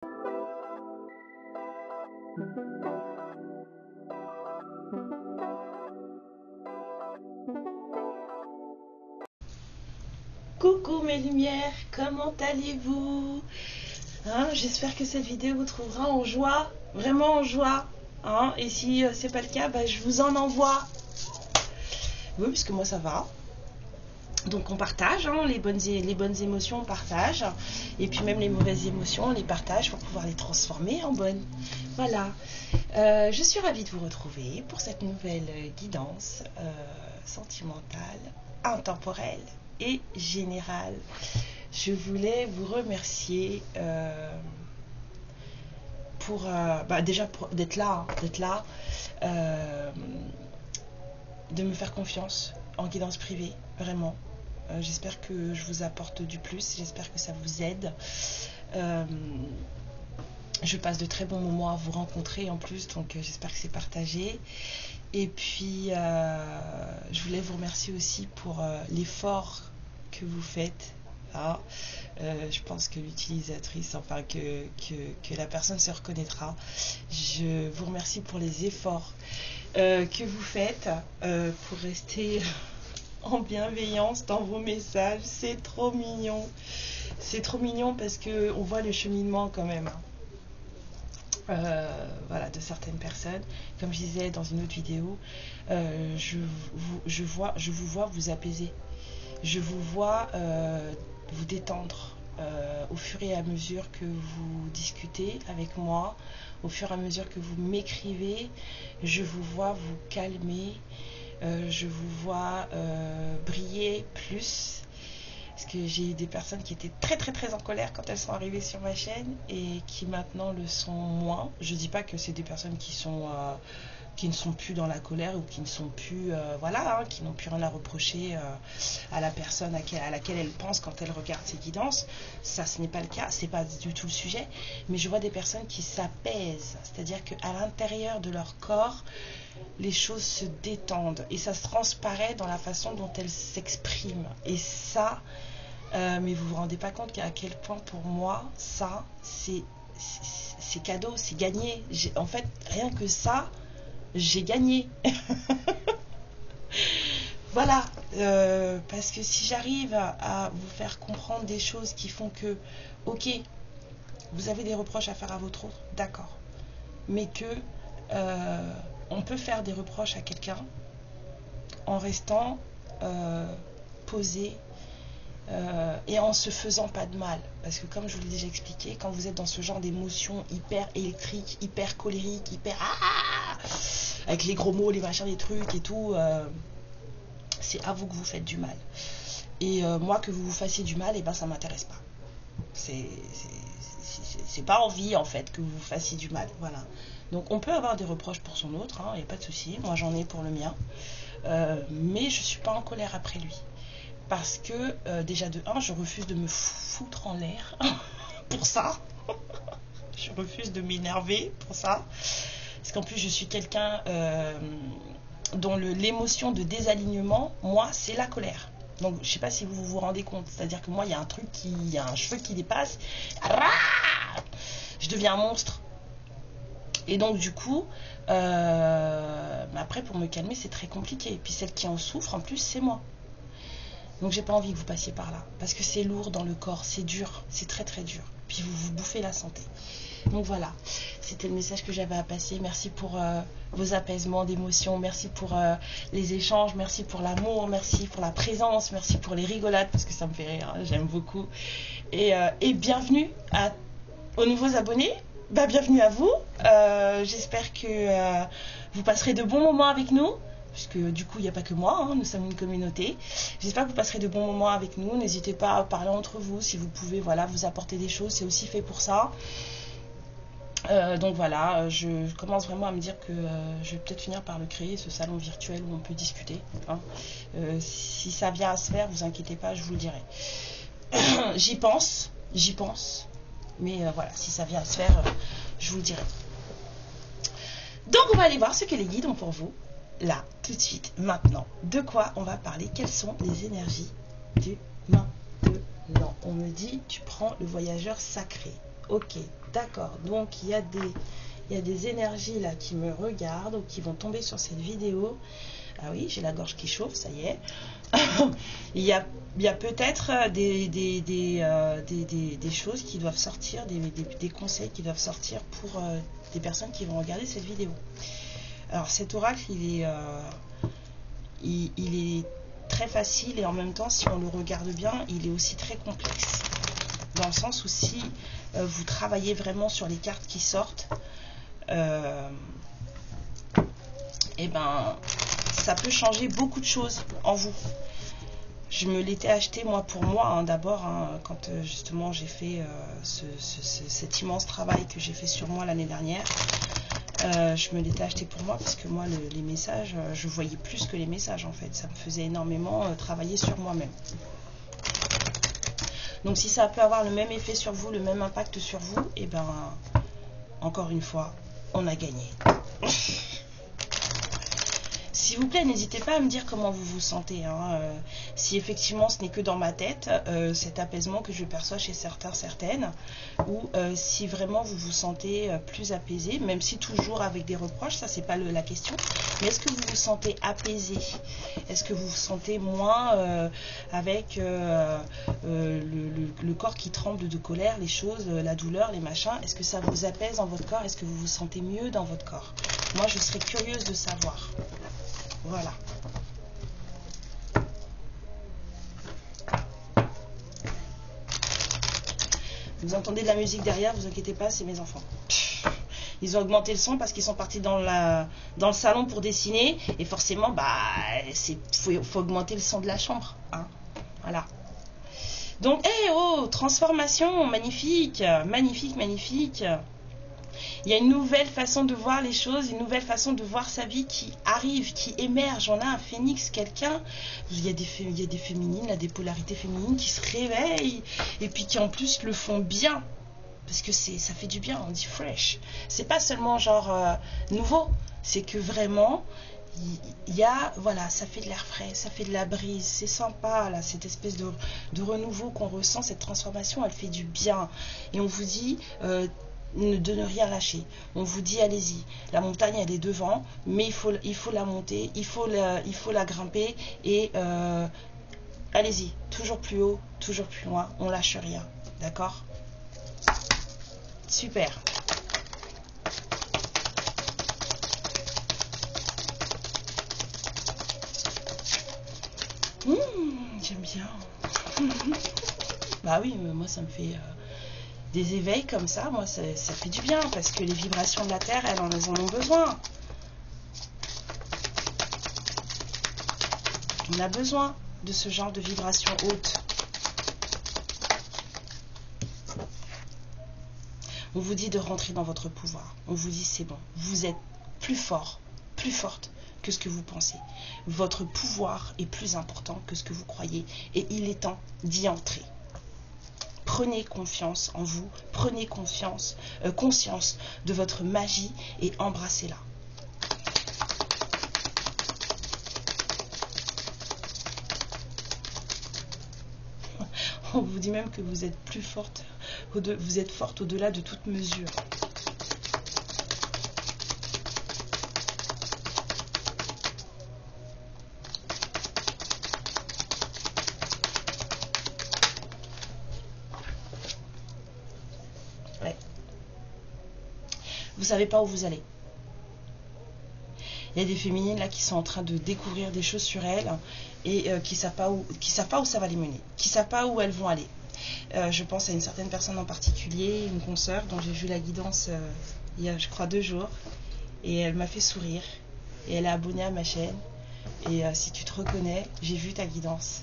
Coucou mes lumières, comment allez-vous? J'espère que cette vidéo vous trouvera en joie, vraiment en joie. Et si c'est pas le cas, je vous en envoie. Oui, parce que moi ça va. Donc on partage, les bonnes émotions on partage. Et puis même les mauvaises émotions on les partage pour pouvoir les transformer en bonnes. Voilà. Je suis ravie de vous retrouver pour cette nouvelle guidance sentimentale, intemporelle et générale. Je voulais vous remercier pour déjà d'être là, de me faire confiance en guidance privée, vraiment. J'espère que je vous apporte du plus, j'espère que ça vous aide. Je passe de très bons moments à vous rencontrer en plus, donc j'espère que c'est partagé. Et puis je voulais vous remercier aussi pour l'effort que vous faites. Je pense que l'utilisatrice, enfin que la personne se reconnaîtra. Je vous remercie pour les efforts que vous faites pour rester en bienveillance dans vos messages. C'est trop mignon. C'est trop mignon parce que on voit le cheminement quand même. Voilà, de certaines personnes. Comme je disais dans une autre vidéo, je vous vois vous apaiser. Je vous vois vous détendre au fur et à mesure que vous discutez avec moi, au fur et à mesure que vous m'écrivez. Je vous vois vous calmer, je vous vois briller plus. Parce que j'ai eu des personnes qui étaient très en colère quand elles sont arrivées sur ma chaîne et qui maintenant le sont moins. Je dis pas que c'est des personnes qui ne sont plus dans la colère ou qui ne sont plus qui n'ont plus rien à reprocher à la personne à laquelle elles pensent quand elles regardent ces guidances. Ça, ce n'est pas le cas, c'est pas du tout le sujet. Mais je vois des personnes qui s'apaisent, c'est-à-dire qu'à l'intérieur de leur corps, les choses se détendent et ça se transparaît dans la façon dont elles s'expriment. Et ça, mais vous vous rendez pas compte à quel point pour moi ça c'est cadeau, c'est gagné. En fait, rien que ça, j'ai gagné. Voilà, parce que si j'arrive à vous faire comprendre des choses qui font que, ok, vous avez des reproches à faire à votre autre, d'accord, mais que on peut faire des reproches à quelqu'un en restant posé et en se faisant pas de mal. Parce que comme je vous l'ai déjà expliqué, quand vous êtes dans ce genre d'émotions hyper électriques, hyper colériques, hyper avec les gros mots, les machins, les trucs et tout, c'est à vous que vous faites du mal. Et moi, que vous vous fassiez du mal, et ça m'intéresse pas. C'est pas envie en fait que vous vous fassiez du mal. Voilà. Donc on peut avoir des reproches pour son autre, il n'y a pas de souci. Moi j'en ai pour le mien. Mais je suis pas en colère après lui. Parce que déjà de 1, je refuse de me foutre en l'air pour ça. Je refuse de m'énerver pour ça. Parce qu'en plus je suis quelqu'un dont l'émotion de désalignement, moi, c'est la colère. Donc je sais pas si vous vous rendez compte. C'est-à-dire que moi, il y a un truc il y a un cheveu qui dépasse. Je deviens un monstre. Et donc du coup, après pour me calmer, c'est très compliqué. Et puis celle qui en souffre, en plus, c'est moi. Donc j'ai pas envie que vous passiez par là, parce que c'est lourd dans le corps, c'est dur, c'est très dur. Puis vous vous bouffez la santé. Donc voilà, c'était le message que j'avais à passer. Merci pour vos apaisements d'émotions, merci pour les échanges, merci pour l'amour, merci pour la présence, merci pour les rigolades, parce que ça me fait rire, j'aime beaucoup. Et bienvenue aux nouveaux abonnés, bienvenue à vous. J'espère que vous passerez de bons moments avec nous. Puisque du coup il n'y a pas que moi, nous sommes une communauté. J'espère que vous passerez de bons moments avec nous. N'hésitez pas à parler entre vous si vous pouvez, vous apporter des choses, c'est aussi fait pour ça. Donc voilà, je commence vraiment à me dire que je vais peut-être finir par le créer, ce salon virtuel où on peut discuter. Si ça vient à se faire, vous inquiétez pas, je vous le dirai. J'y pense, mais voilà, si ça vient à se faire, je vous le dirai. Donc on va aller voir ce que les guides ont pour vous. Là, tout de suite, maintenant. De quoi on va parler? Quelles sont les énergies du maintenant? On me dit, tu prends le voyageur sacré. Ok, D'accord, donc il y a des énergies là qui me regardent ou qui vont tomber sur cette vidéo. Ah oui, j'ai la gorge qui chauffe, ça y est. il y a peut-être des choses qui doivent sortir, des conseils qui doivent sortir pour des personnes qui vont regarder cette vidéo. Alors cet oracle, il est très facile et en même temps, si on le regarde bien, il est aussi très complexe. Dans le sens où si vous travaillez vraiment sur les cartes qui sortent, et ben ça peut changer beaucoup de choses en vous. Je me l'étais acheté moi pour moi, hein, d'abord, hein, quand justement j'ai fait cet immense travail que j'ai fait sur moi l'année dernière. Je me l'étais acheté pour moi parce que moi les messages, je voyais plus que les messages en fait. Ça me faisait énormément travailler sur moi-même. Donc si ça peut avoir le même effet sur vous, le même impact sur vous, et ben encore une fois, on a gagné. S'il vous plaît, n'hésitez pas à me dire comment vous vous sentez. Hein. Si effectivement ce n'est que dans ma tête, cet apaisement que je perçois chez certains, certaines, ou si vraiment vous vous sentez plus apaisé, même si toujours avec des reproches, ça c'est pas la question. Mais est-ce que vous vous sentez apaisé? Est-ce que vous vous sentez moins avec le corps qui tremble de colère, les choses, la douleur, les machins? Est-ce que ça vous apaise dans votre corps? Est-ce que vous vous sentez mieux dans votre corps? Moi, je serais curieuse de savoir. Voilà. Vous entendez de la musique derrière, vous inquiétez pas, c'est mes enfants. Ils ont augmenté le son parce qu'ils sont partis dans le salon pour dessiner. Et forcément, bah, faut augmenter le son de la chambre. Hein. Voilà. Donc, oh, transformation, magnifique, magnifique, magnifique. Il y a une nouvelle façon de voir les choses, une nouvelle façon de voir sa vie qui arrive, qui émerge. On a un phénix, quelqu'un, il y a des féminines, là, des polarités féminines qui se réveillent et puis qui en plus le font bien. Parce que ça fait du bien, on dit fresh. C'est pas seulement genre nouveau, c'est que vraiment, il y a, voilà, ça fait de l'air frais, ça fait de la brise, c'est sympa, là, cette espèce de renouveau qu'on ressent, cette transformation, elle fait du bien. Et on vous dit... de ne rien lâcher. On vous dit allez-y. La montagne elle est devant, mais il faut la monter, il faut la grimper et allez-y. Toujours plus haut, toujours plus loin. On lâche rien. D'accord? Super. J'aime bien. Bah oui, moi ça me fait... des éveils comme ça, moi, ça fait du bien parce que les vibrations de la Terre, elles en ont besoin. On a besoin de ce genre de vibrations hautes. On vous dit de rentrer dans votre pouvoir. On vous dit c'est bon. Vous êtes plus fort, plus forte que ce que vous pensez. Votre pouvoir est plus important que ce que vous croyez. Et il est temps d'y entrer. Prenez confiance en vous, prenez conscience de votre magie et embrassez-la. On vous dit même que vous êtes plus forte, vous êtes forte au-delà de toute mesure. Vous savez pas où vous allez. Il y a des féminines là qui sont en train de découvrir des choses sur elles et qui savent pas où ça va les mener, qui savent pas où elles vont aller. Je pense à une certaine personne en particulier, une consoeur dont j'ai vu la guidance il y a je crois 2 jours et elle m'a fait sourire et elle est abonnée à ma chaîne et si tu te reconnais, j'ai vu ta guidance,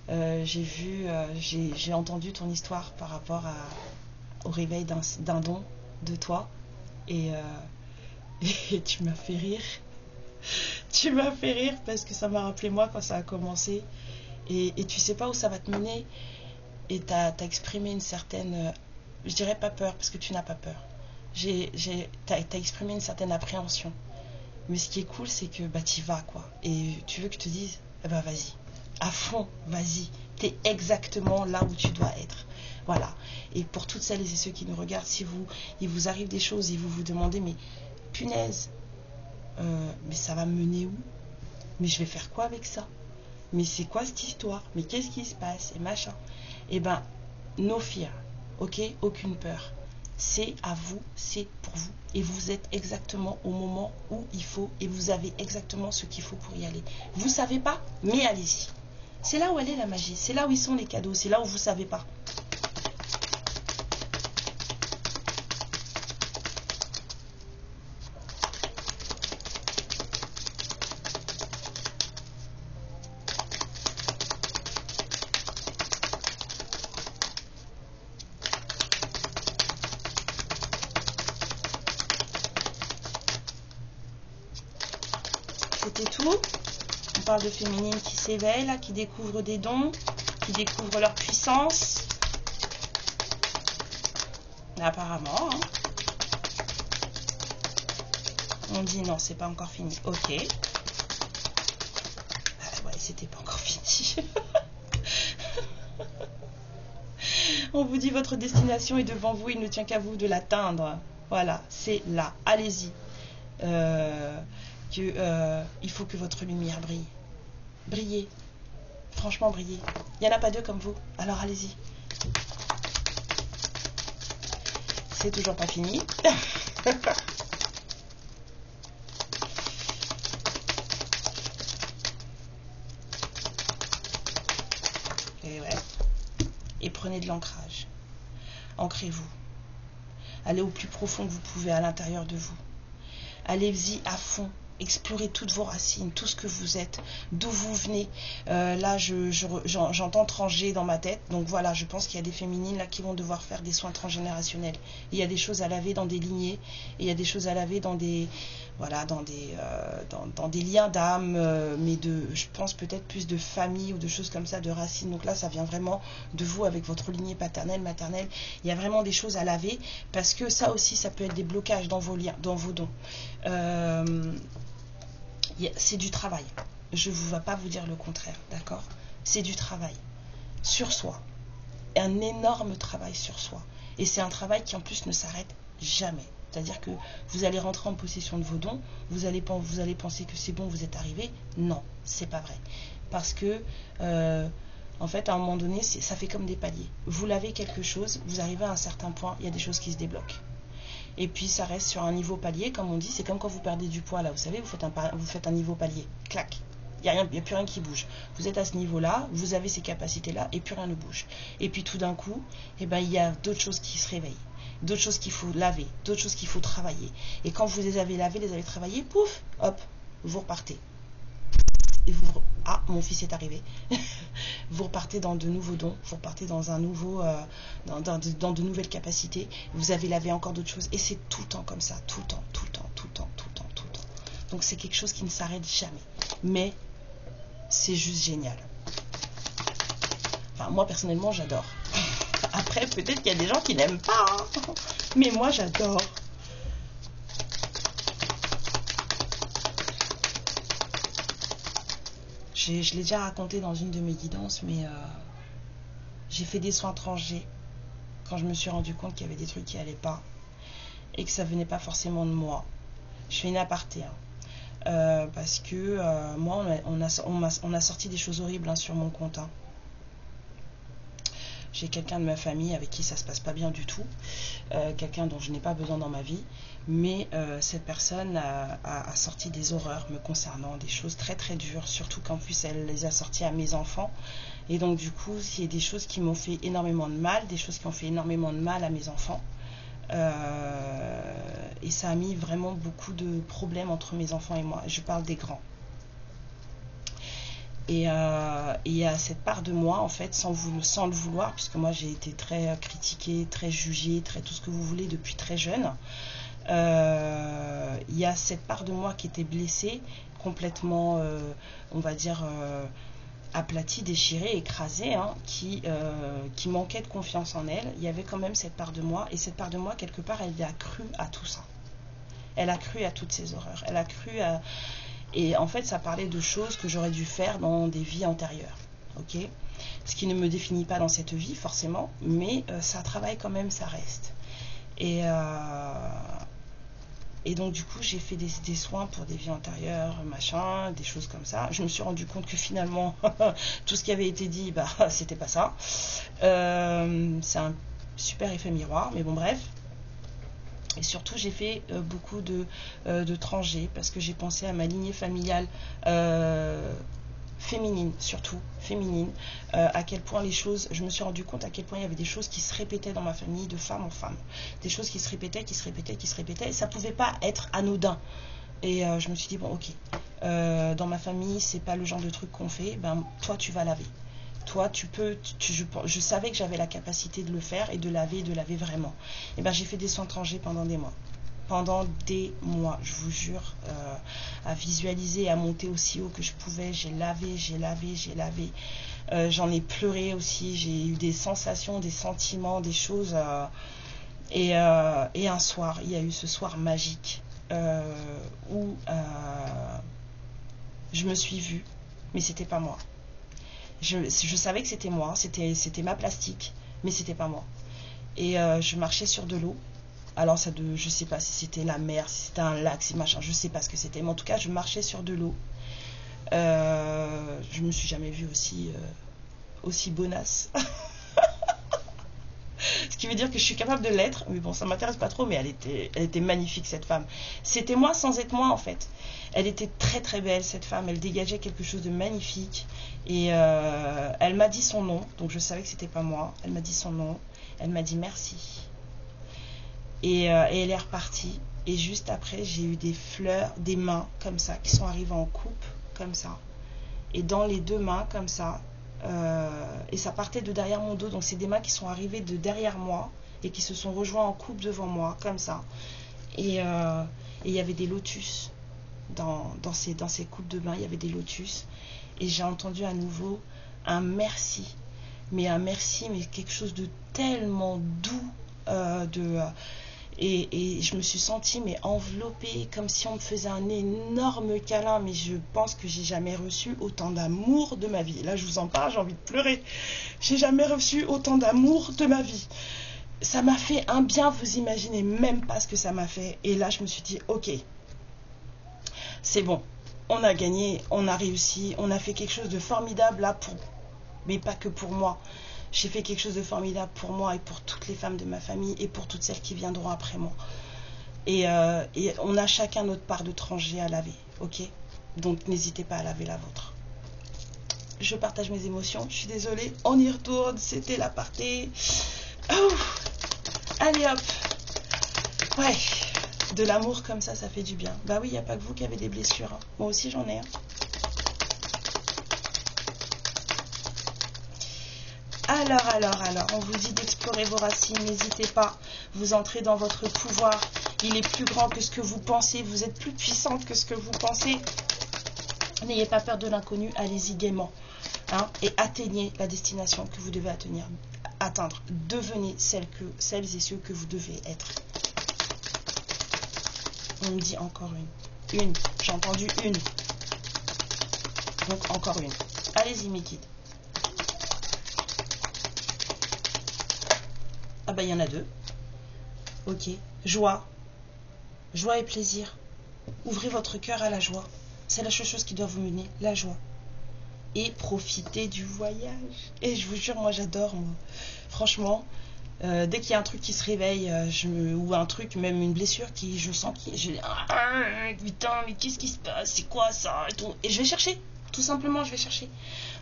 j'ai entendu ton histoire par rapport au réveil d'un don de toi. Et tu m'as fait rire. Tu m'as fait rire parce que ça m'a rappelé moi quand ça a commencé. Et tu sais pas où ça va te mener. Et t'as exprimé une certaine... je dirais pas peur parce que tu n'as pas peur. T'as exprimé une certaine appréhension. Mais ce qui est cool, c'est que bah, t'y vas quoi. Et tu veux que je te dise, eh ben vas-y. À fond, vas-y. T'es exactement là où tu dois être. Voilà. Et pour toutes celles et ceux qui nous regardent, si il vous arrive des choses et vous vous demandez, mais punaise, mais ça va mener où? Mais je vais faire quoi avec ça? Mais c'est quoi cette histoire? Mais qu'est-ce qui se passe? Et machin. Eh ben, no fear, ok? Aucune peur. C'est à vous, c'est pour vous. Et vous êtes exactement au moment où il faut et vous avez exactement ce qu'il faut pour y aller. Vous savez pas, mais allez-y. C'est là où elle est la magie, c'est là où ils sont les cadeaux, c'est là où vous savez pas. C'était tout. On parle de féminines qui s'éveillent, là, qui découvrent des dons, qui découvrent leur puissance. Apparemment, hein. On dit non, c'est pas encore fini. Ok. Ah ouais, c'était pas encore fini. On vous dit votre destination est devant vous, il ne tient qu'à vous de l'atteindre. Voilà, c'est là. Allez-y. Il faut que votre lumière brille. Brillez. Franchement, brillez. Il n'y en a pas deux comme vous. Alors allez-y. C'est toujours pas fini. Et ouais. Et prenez de l'ancrage. Ancrez-vous. Allez au plus profond que vous pouvez à l'intérieur de vous. Allez-y à fond. Explorez toutes vos racines, tout ce que vous êtes, d'où vous venez. Là, j'entends trancher dans ma tête. Donc voilà, je pense qu'il y a des féminines là qui vont devoir faire des soins transgénérationnels. Il y a des choses à laver dans des lignées, et il y a des choses à laver dans des, voilà, dans des liens d'âme, mais je pense peut-être plus de famille ou de choses comme ça, de racines. Donc là, ça vient vraiment de vous avec votre lignée paternelle, maternelle. Il y a vraiment des choses à laver parce que ça aussi, ça peut être des blocages dans vos liens, dans vos dons. C'est du travail. Je ne vais pas vous dire le contraire, d'accord? C'est du travail sur soi. Un énorme travail sur soi. Et c'est un travail qui en plus ne s'arrête jamais. C'est-à-dire que vous allez rentrer en possession de vos dons, vous allez penser que c'est bon, vous êtes arrivé. Non, c'est pas vrai. Parce que, en fait, à un moment donné, ça fait comme des paliers. Vous lavez quelque chose, vous arrivez à un certain point, il y a des choses qui se débloquent. Et puis ça reste sur un niveau palier, comme on dit, c'est comme quand vous perdez du poids, là, vous savez, vous faites un niveau palier, clac, il n'y a plus rien qui bouge. Vous êtes à ce niveau-là, vous avez ces capacités-là, et plus rien ne bouge. Et puis tout d'un coup, eh ben, il y a d'autres choses qui se réveillent, d'autres choses qu'il faut laver, d'autres choses qu'il faut travailler. Et quand vous les avez lavées, les avez travaillées, pouf, hop, vous repartez. Et ah, mon fils est arrivé. Vous repartez dans de nouveaux dons, vous repartez dans un nouveau, dans de nouvelles capacités. Vous avez lavé encore d'autres choses, et c'est tout le temps comme ça, tout le temps, tout le temps, tout le temps, tout le temps, tout le temps. Donc c'est quelque chose qui ne s'arrête jamais. Mais c'est juste génial. Enfin, moi personnellement, j'adore. Après, peut-être qu'il y a des gens qui n'aiment pas, hein. Mais moi, j'adore. Je l'ai déjà raconté dans une de mes guidances, mais j'ai fait des soins transgés quand je me suis rendu compte qu'il y avait des trucs qui n'allaient pas et que ça venait pas forcément de moi. Je fais une aparté, hein. Parce que moi, on a sorti des choses horribles, hein, sur mon compte, hein. J'ai quelqu'un de ma famille avec qui ça se passe pas bien du tout, quelqu'un dont je n'ai pas besoin dans ma vie, mais cette personne a sorti des horreurs me concernant, des choses très très dures, surtout qu'en plus elle les a sorties à mes enfants, et donc du coup c'est des choses qui m'ont fait énormément de mal, des choses qui ont fait énormément de mal à mes enfants, et ça a mis vraiment beaucoup de problèmes entre mes enfants et moi. Je parle des grands. Et il y a cette part de moi, en fait, sans le vouloir, puisque moi j'ai été très critiquée, très jugée, très tout ce que vous voulez depuis très jeune. Il y a cette part de moi qui était blessée, complètement, on va dire, aplatie, déchirée, écrasée, hein, qui manquait de confiance en elle. Il y avait quand même cette part de moi, et cette part de moi, quelque part, elle a cru à tout ça. Elle a cru à toutes ces horreurs. Elle a cru à... Et en fait, ça parlait de choses que j'aurais dû faire dans des vies antérieures. ok? Ce qui ne me définit pas dans cette vie, forcément, mais ça travaille quand même, ça reste. Et donc du coup j'ai fait des soins pour des vies antérieures, machin, des choses comme ça. Je me suis rendu compte que finalement tout ce qui avait été dit, bah c'était pas ça. C'est un super effet miroir, mais bon bref. Et surtout j'ai fait beaucoup de tranchées parce que j'ai pensé à ma lignée familiale féminine, surtout féminine, à quel point les choses, je me suis rendu compte à quel point il y avait des choses qui se répétaient dans ma famille de femme en femme, des choses qui se répétaient, et ça pouvait pas être anodin. Et je me suis dit bon ok, dans ma famille c'est pas le genre de truc qu'on fait, ben toi tu vas laver, toi tu peux, je savais que j'avais la capacité de le faire et de laver vraiment. Et ben j'ai fait des soins étrangers pendant des mois. Je vous jure, à visualiser, à monter aussi haut que je pouvais. J'ai lavé. J'en ai pleuré aussi. J'ai eu des sensations, des sentiments, des choses. Et un soir, il y a eu ce soir magique où je me suis vue, mais c'était pas moi. Je savais que c'était moi, c'était ma plastique, mais c'était pas moi. Et je marchais sur de l'eau. Alors je sais pas si c'était la mer, si c'était un lac, si machin, je sais pas ce que c'était, mais en tout cas je marchais sur de l'eau. Je me suis jamais vue aussi bonasse. Ce qui veut dire que je suis capable de l'être, mais bon ça m'intéresse pas trop, mais elle était magnifique cette femme. C'était moi sans être moi en fait. Elle était très très belle cette femme, elle dégageait quelque chose de magnifique. Et elle m'a dit son nom, donc je savais que c'était pas moi. Elle m'a dit son nom, elle m'a dit merci. Et elle est repartie. Et juste après, j'ai eu des fleurs, des mains comme ça, qui sont arrivées en coupe, comme ça. Et dans les deux mains, comme ça, et ça partait de derrière mon dos. Donc c'est des mains qui sont arrivées de derrière moi et qui se sont rejoints en coupe devant moi, comme ça. Et il y avait des lotus. Dans ces coupes de mains, il y avait des lotus. Et j'ai entendu à nouveau un merci. Mais un merci, mais quelque chose de tellement doux, et je me suis sentie mais enveloppée, comme si on me faisait un énorme câlin. Mais je pense que j'ai jamais reçu autant d'amour de ma vie. Là je vous en parle, j'ai envie de pleurer. J'ai jamais reçu autant d'amour de ma vie. Ça m'a fait un bien, vous imaginez même pas ce que ça m'a fait. Et là je me suis dit ok, c'est bon, on a gagné, on a réussi, on a fait quelque chose de formidable là, mais pas que pour moi. J'ai fait quelque chose de formidable pour moi et pour toutes les femmes de ma famille et pour toutes celles qui viendront après moi. Et on a chacun notre part de tranchée à laver, ok? Donc n'hésitez pas à laver la vôtre. Je partage mes émotions, je suis désolée. On y retourne, c'était l'aparté. Oh, allez hop. Ouais, de l'amour comme ça fait du bien. Bah oui, il n'y a pas que vous qui avez des blessures, hein. Moi aussi j'en ai, hein. Alors, on vous dit d'explorer vos racines, n'hésitez pas, vous entrez dans votre pouvoir, il est plus grand que ce que vous pensez, vous êtes plus puissante que ce que vous pensez. N'ayez pas peur de l'inconnu, allez-y gaiement, hein, et atteignez la destination que vous devez atteindre. Devenez celles et ceux que vous devez être. On me dit encore une, j'ai entendu une, donc encore une. Allez-y mes guides. Ah bah il y en a deux. Ok. Joie. Joie et plaisir. Ouvrez votre cœur à la joie. C'est la seule chose qui doit vous mener, la joie. Et profitez du voyage. Et je vous jure, moi j'adore, moi. Franchement, dès qu'il y a un truc qui se réveille, ou un truc, même une blessure qui, je sens putain, mais qu'est-ce qui se passe? C'est quoi ça? Et je vais chercher. Tout simplement, je vais chercher.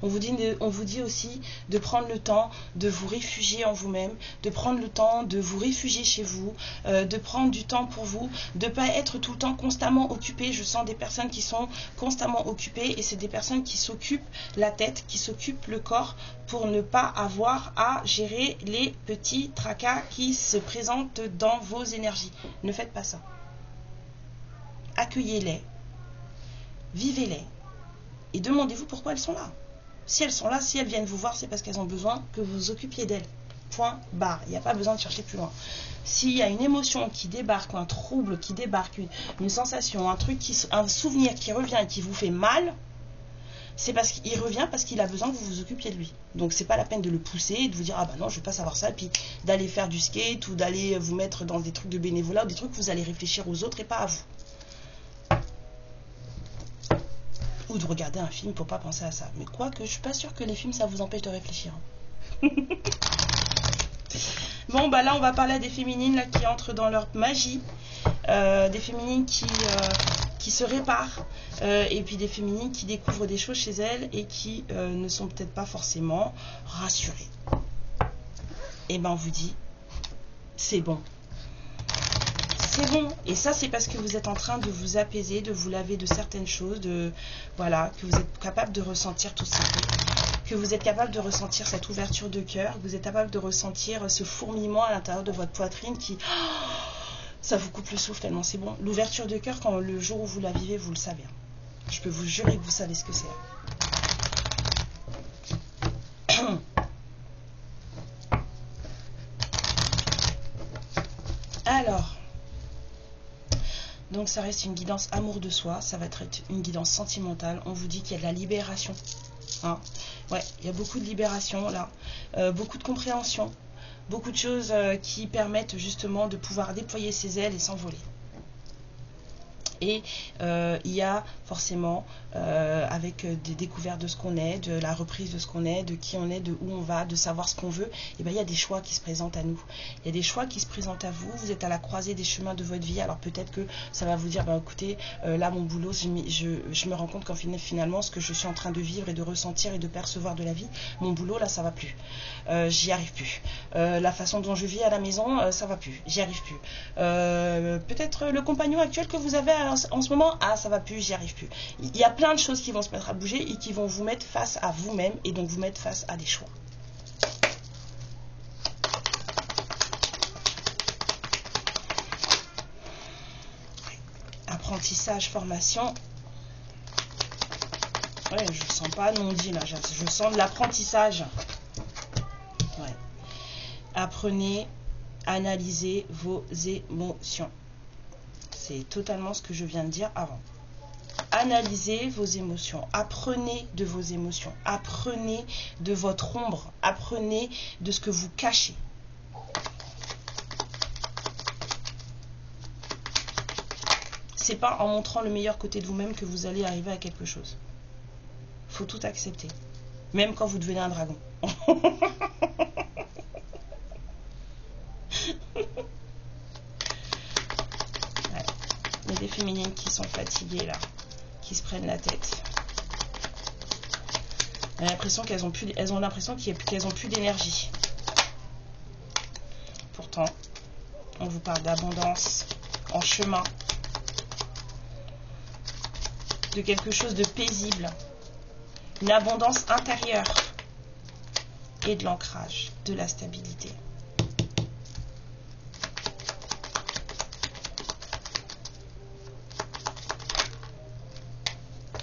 On vous dit aussi de prendre le temps de vous réfugier en vous-même, de prendre le temps de vous réfugier chez vous, de prendre du temps pour vous, de ne pas être tout le temps constamment occupé. Je sens des personnes qui sont constamment occupées et c'est des personnes qui s'occupent la tête, qui s'occupent le corps pour ne pas avoir à gérer les petits tracas qui se présentent dans vos énergies. Ne faites pas ça. Accueillez-les, vivez-les. Et demandez-vous pourquoi elles sont là. Si elles sont là, si elles viennent vous voir, c'est parce qu'elles ont besoin que vous vous occupiez d'elles. Point barre. Il n'y a pas besoin de chercher plus loin. S'il y a une émotion qui débarque, un trouble qui débarque, une sensation, un souvenir qui revient et qui vous fait mal, c'est parce qu'il revient parce qu'il a besoin que vous vous occupiez de lui. Donc c'est pas la peine de le pousser et de vous dire ah bah non je veux pas savoir ça, et puis d'aller faire du skate ou d'aller vous mettre dans des trucs de bénévolat ou des trucs où vous allez réfléchir aux autres et pas à vous. Ou de regarder un film pour pas penser à ça. Mais quoique je suis pas sûre que les films ça vous empêche de réfléchir. Bon bah là on va parler des féminines là, qui entrent dans leur magie, des féminines qui se réparent, et puis des féminines qui découvrent des choses chez elles et qui ne sont peut-être pas forcément rassurées. Et ben on vous dit, c'est bon. C'est bon. Et ça c'est parce que vous êtes en train de vous apaiser, de vous laver de certaines choses, voilà, que vous êtes capable de ressentir tout ça. Que vous êtes capable de ressentir cette ouverture de cœur, que vous êtes capable de ressentir ce fourmillement à l'intérieur de votre poitrine qui... ça vous coupe le souffle tellement c'est bon. L'ouverture de cœur, quand le jour où vous la vivez, vous le savez. Je peux vous jurer que vous savez ce que c'est. Alors, donc ça reste une guidance amour de soi, ça va être une guidance sentimentale. On vous dit qu'il y a de la libération. Hein, ouais, il y a beaucoup de libération là, beaucoup de compréhension, beaucoup de choses qui permettent justement de pouvoir déployer ses ailes et s'envoler. Et il y a forcément, avec des découvertes de ce qu'on est, de la reprise de ce qu'on est, de qui on est, de où on va, de savoir ce qu'on veut, et bien il y a des choix qui se présentent à nous. Il y a des choix qui se présentent à vous, vous êtes à la croisée des chemins de votre vie, alors peut-être que ça va vous dire, bah, écoutez, là mon boulot, je me rends compte qu'en finalement, ce que je suis en train de vivre et de ressentir et de percevoir de la vie, mon boulot là, ça va plus. J'y arrive plus. La façon dont je vis à la maison, ça va plus. J'y arrive plus. Peut-être le compagnon actuel que vous avez en ce moment, ah ça va plus, j'y arrive plus. Il y a plein de choses qui vont se mettre à bouger et qui vont vous mettre face à vous-même et donc vous mettre face à des choix. Apprentissage, formation. Ouais, je sens pas non dit là, je sens de l'apprentissage. Ouais. Apprenez, analysez vos émotions. C'est totalement ce que je viens de dire avant. Analysez vos émotions, apprenez de vos émotions, apprenez de votre ombre, apprenez de ce que vous cachez. C'est pas en montrant le meilleur côté de vous-même que vous allez arriver à quelque chose. Faut tout accepter, même quand vous devenez un dragon. Il y a des féminines qui sont fatiguées là, qui se prennent la tête. Elles ont l'impression qu'elles ont plus d'énergie. Pourtant, on vous parle d'abondance en chemin, de quelque chose de paisible, une abondance intérieure et de l'ancrage, de la stabilité.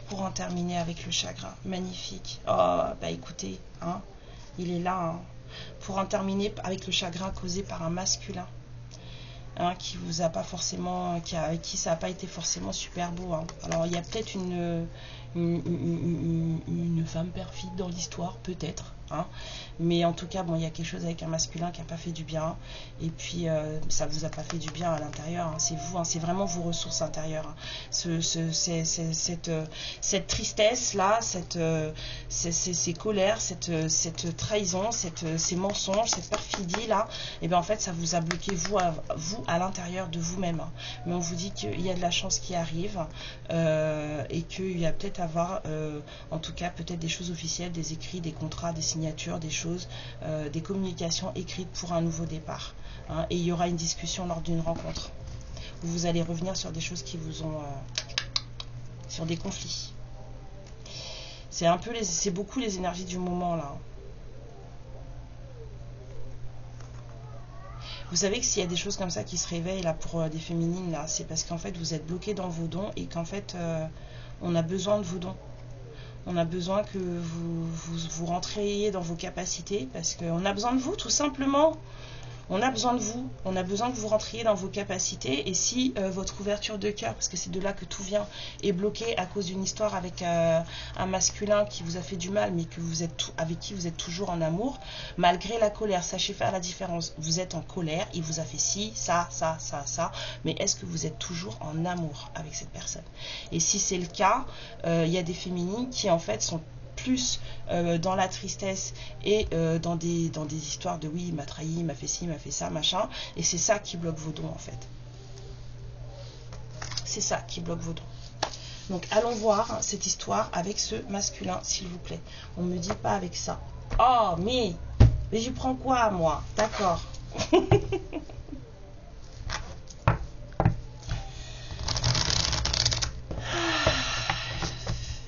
Pour en terminer avec le chagrin, magnifique. Oh, bah écoutez, hein, il est là. Hein. Pour en terminer avec le chagrin causé par un masculin, hein, qui vous a pas forcément, avec qui ça n'a pas été forcément super beau. Hein. Alors il y a peut-être une femme perfide dans l'histoire, peut-être. Hein. Mais en tout cas, bon, il y a quelque chose avec un masculin qui n'a pas fait du bien. Et puis, ça vous a pas fait du bien à l'intérieur. Hein. C'est vous, hein, c'est vraiment vos ressources intérieures. Hein. Cette tristesse-là, ces colères, cette trahison, ces mensonges, cette perfidie-là, et bien en fait, ça vous a bloqué, vous à l'intérieur de vous-même. Hein. Mais on vous dit qu'il y a de la chance qui arrive, et qu'il y a peut-être à avoir, en tout cas, peut-être des choses officielles, des écrits, des contrats, des signatures, des choses, des communications écrites pour un nouveau départ. Hein, et il y aura une discussion lors d'une rencontre où vous allez revenir sur des choses qui vous ont... sur des conflits. C'est beaucoup les énergies du moment là. Vous savez que s'il y a des choses comme ça qui se réveillent là pour des féminines là, c'est parce qu'en fait vous êtes bloqués dans vos dons et qu'en fait on a besoin de vos dons. On a besoin que vous rentriez dans vos capacités parce qu'on a besoin de vous tout simplement. On a besoin de vous, on a besoin que vous rentriez dans vos capacités. Et si votre ouverture de cœur, parce que c'est de là que tout vient, est bloquée à cause d'une histoire avec un masculin qui vous a fait du mal, mais que vous êtes avec qui vous êtes toujours en amour, malgré la colère, sachez faire la différence. Vous êtes en colère, il vous a fait ci, ça, ça, ça, ça, mais est-ce que vous êtes toujours en amour avec cette personne? Et si c'est le cas, il y a des féminines qui en fait sont plus dans la tristesse et dans des histoires de oui, il m'a trahi, il m'a fait ci, il m'a fait ça, machin, et c'est ça qui bloque vos dons en fait. C'est ça qui bloque vos dons. Donc allons voir cette histoire avec ce masculin, s'il vous plaît. On me dit pas avec ça. Oh, mais je prends quoi moi? D'accord.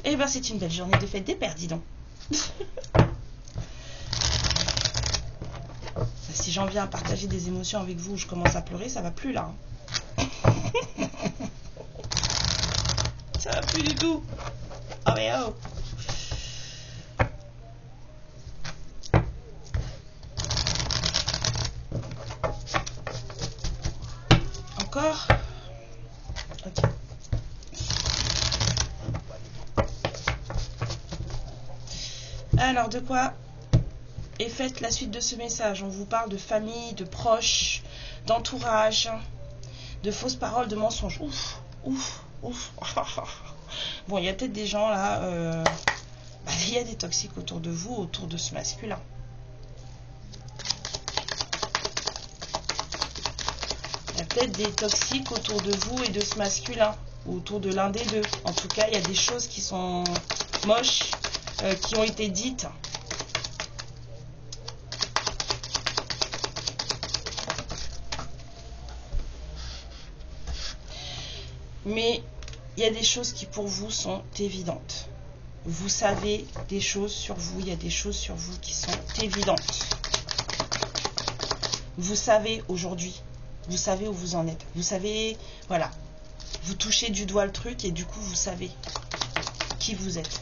Eh ben c'est une belle journée de fête des pères, dis donc. Si j'en viens à partager des émotions avec vous, je commence à pleurer, ça va plus là. Ça va plus du tout. Oh mais oh. Encore. Ok. Alors, de quoi est faite la suite de ce message? On vous parle de famille, de proches, d'entourage, de fausses paroles, de mensonges. Ouf, ouf, ouf. Bon, il y a peut-être des gens là, il y a des toxiques autour de vous, autour de ce masculin. Il y a peut-être des toxiques autour de vous et de ce masculin, ou autour de l'un des deux. En tout cas, il y a des choses qui sont moches, qui ont été dites. Mais il y a des choses qui pour vous sont évidentes. Vous savez des choses sur vous, il y a des choses sur vous qui sont évidentes. Vous savez aujourd'hui, vous savez où vous en êtes. Vous savez, voilà, vous touchez du doigt le truc et du coup vous savez qui vous êtes.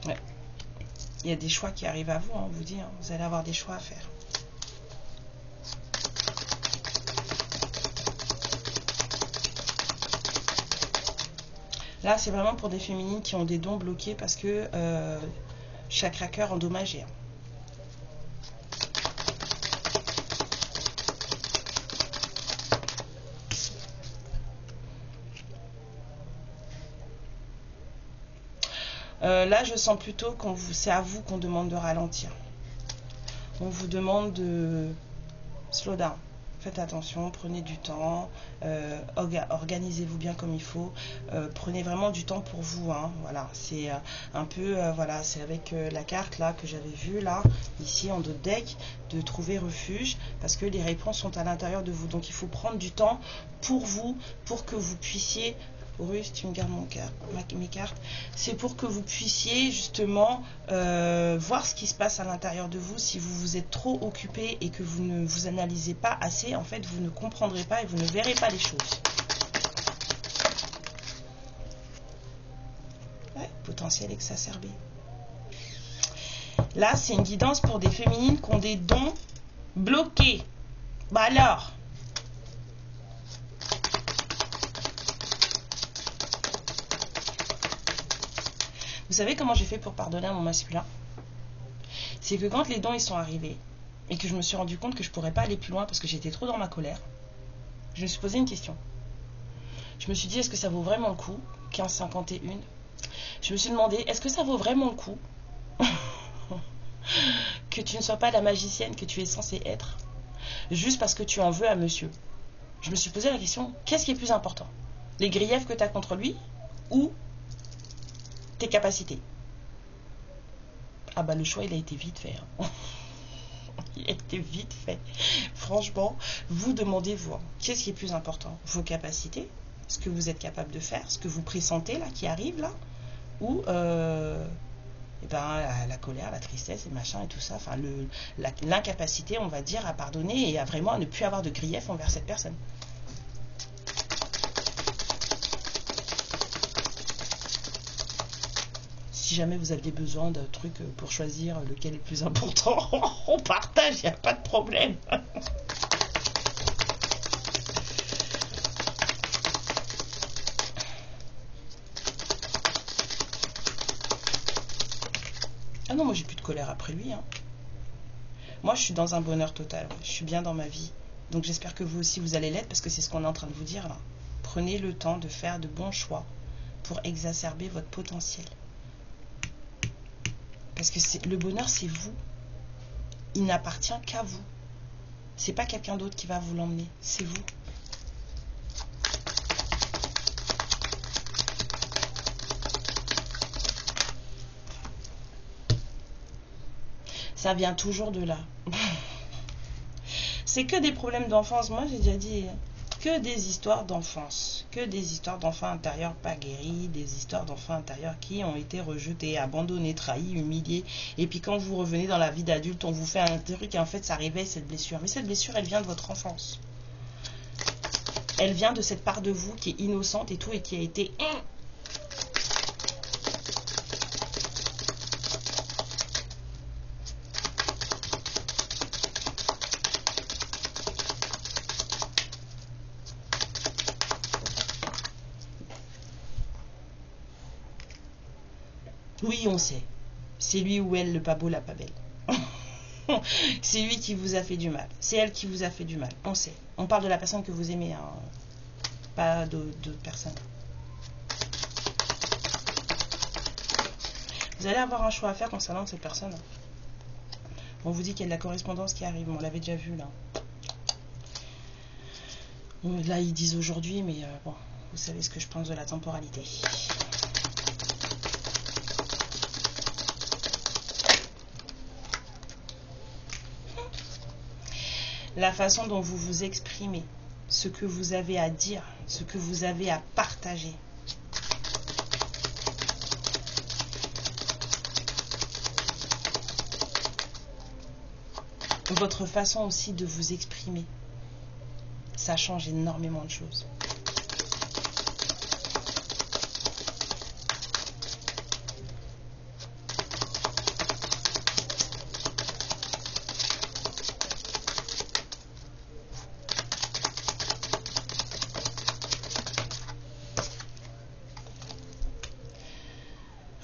Ouais. Il y a des choix qui arrivent à vous, on vous dit, hein, vous allez avoir des choix à faire. Là, c'est vraiment pour des féminines qui ont des dons bloqués parce que chakra cœur endommagé. Là, je sens plutôt que c'est à vous qu'on demande de ralentir. On vous demande de slow down. Faites attention, prenez du temps, organisez-vous bien comme il faut, prenez vraiment du temps pour vous, hein, voilà, c'est un peu, voilà, c'est avec la carte là que j'avais vue là, ici en dos de deck, de trouver refuge, parce que les réponses sont à l'intérieur de vous, donc il faut prendre du temps pour vous, pour que vous puissiez... Russe, tu me gardes mes cartes. C'est pour que vous puissiez justement voir ce qui se passe à l'intérieur de vous. Si vous êtes trop occupé et que vous ne vous analysez pas assez, en fait, vous ne comprendrez pas et vous ne verrez pas les choses. Ouais, potentiel exacerbé. Là, c'est une guidance pour des féminines qui ont des dons bloqués. Bah alors... Vous savez comment j'ai fait pour pardonner à mon masculin? C'est que quand les dons ils sont arrivés et que je me suis rendu compte que je ne pourrais pas aller plus loin parce que j'étais trop dans ma colère, je me suis posé une question. Je me suis dit, est-ce que ça vaut vraiment le coup? 15,51. Je me suis demandé, est-ce que ça vaut vraiment le coup que tu ne sois pas la magicienne que tu es censée être juste parce que tu en veux à monsieur? Je me suis posé la question, qu'est-ce qui est plus important? Les griefs que tu as contre lui ou tes capacités? Ah bah le choix il a été vite fait, hein. Il a été vite fait. Franchement, vous demandez-vous, qu'est-ce qui est plus important? Vos capacités, ce que vous êtes capable de faire, ce que vous pressentez là, qui arrive là, ou eh ben, la colère, la tristesse et machin et tout ça, enfin l'incapacité, on va dire, à pardonner et à vraiment à ne plus avoir de grief envers cette personne. si jamais vous aviez besoin d'un truc pour choisir lequel est le plus important, on partage, il n'y a pas de problème. Ah non, moi j'ai plus de colère après lui. Hein. Moi je suis dans un bonheur total, je suis bien dans ma vie. Donc j'espère que vous aussi vous allez l'être parce que c'est ce qu'on est en train de vous dire là. Prenez le temps de faire de bons choix pour exacerber votre potentiel. Parce que le bonheur c'est vous. Il n'appartient qu'à vous. C'est pas quelqu'un d'autre qui va vous l'emmener, c'est vous. Ça vient toujours de là. C'est que des problèmes d'enfance. Moi, j'ai déjà dit que des histoires d'enfance. Que des histoires d'enfants intérieurs pas guéris. Des histoires d'enfants intérieurs qui ont été rejetés, abandonnés, trahis, humiliés. Et puis quand vous revenez dans la vie d'adulte, on vous fait un truc et en fait, ça réveille cette blessure. Mais cette blessure, elle vient de votre enfance. Elle vient de cette part de vous qui est innocente et tout et qui a été... Oui, on sait. C'est lui ou elle le pas beau, la pas belle. C'est lui qui vous a fait du mal. C'est elle qui vous a fait du mal. On sait. On parle de la personne que vous aimez, hein. Pas d'autres personnes. Vous allez avoir un choix à faire concernant cette personne. On vous dit qu'il y a de la correspondance qui arrive. On l'avait déjà vu là. Là, ils disent aujourd'hui, mais bon, vous savez ce que je pense de la temporalité. La façon dont vous vous exprimez, ce que vous avez à dire, ce que vous avez à partager. Votre façon aussi de vous exprimer, ça change énormément de choses.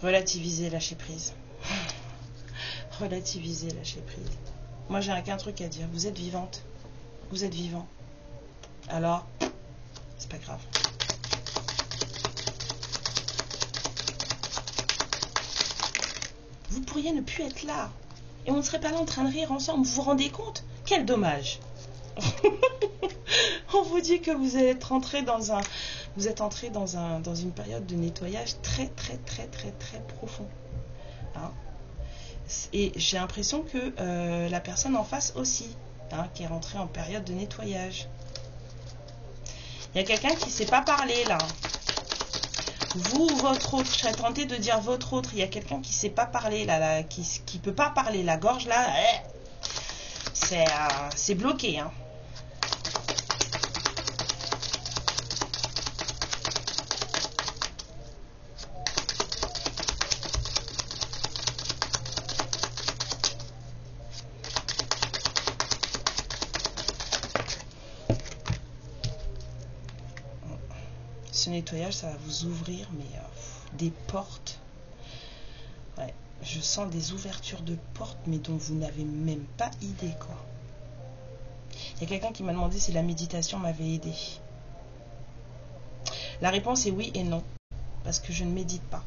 Relativiser, lâcher prise. Relativiser, lâcher prise. Moi, j'ai qu'un truc à dire. Vous êtes vivante. Vous êtes vivant. Alors, c'est pas grave. Vous pourriez ne plus être là. Et on ne serait pas là en train de rire ensemble. Vous vous rendez compte? Quel dommage. On vous dit que vous êtes rentré dans un... Vous êtes entré dans une période de nettoyage très profond. Hein? Et j'ai l'impression que la personne en face aussi, hein, qui est rentrée en période de nettoyage. Il y a quelqu'un qui ne sait pas parler là. Vous, votre autre, je serais tentée de dire votre autre. Il y a quelqu'un qui ne sait pas parler là, qui ne peut pas parler. La gorge là, c'est bloqué. Hein. Ce nettoyage, ça va vous ouvrir mais des portes. Ouais, je sens des ouvertures de portes, mais dont vous n'avez même pas idée, quoi. Il y a quelqu'un qui m'a demandé si la méditation m'avait aidé. La réponse est oui et non, parce que je ne médite pas.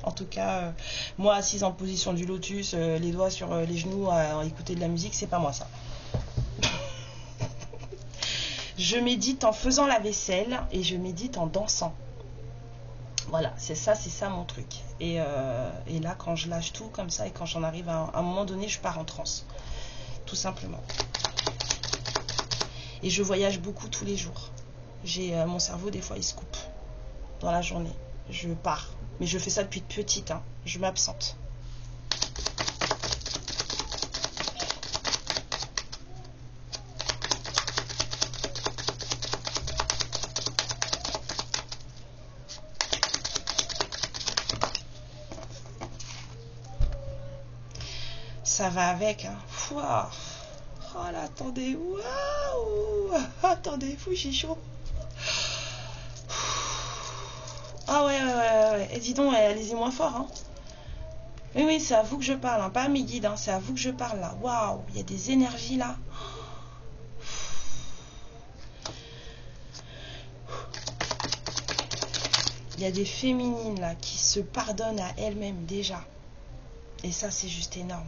En tout cas, moi assise en position du lotus, les doigts sur les genoux, à écouter de la musique, c'est pas moi ça. Je médite en faisant la vaisselle et je médite en dansant. Voilà, c'est ça mon truc. Et là, quand je lâche tout comme ça et quand j'en arrive à un moment donné, je pars en transe. Tout simplement. Et je voyage beaucoup tous les jours. Mon cerveau, des fois, il se coupe dans la journée. Je pars. Mais je fais ça depuis petite. Hein. Je m'absente. ça va avec, hein. Fouah. Oh là, attendez, waouh. Attendez, fou, j'ai chaud. Ah ouais. Et dis donc, allez-y moins fort, hein. Oui, c'est à vous que je parle, hein. Pas à mes guides, hein. C'est à vous que je parle, là. Waouh, il y a des énergies, là. Il y a des féminines, là, qui se pardonnent à elles-mêmes, déjà. Et ça, c'est juste énorme.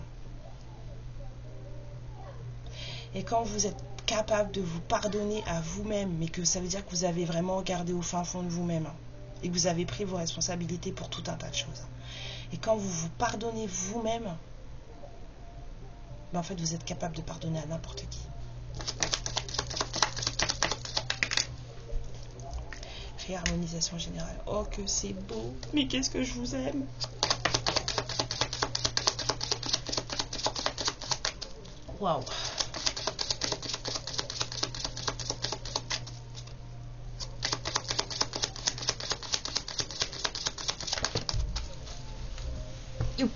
Et quand vous êtes capable de vous pardonner à vous-même, mais que ça veut dire que vous avez vraiment regardé au fin fond de vous-même, hein, et que vous avez pris vos responsabilités pour tout un tas de choses. Et quand vous vous pardonnez vous-même, ben en fait, vous êtes capable de pardonner à n'importe qui. Réharmonisation générale. Oh, que c'est beau. Mais qu'est-ce que je vous aime. Waouh. Youp.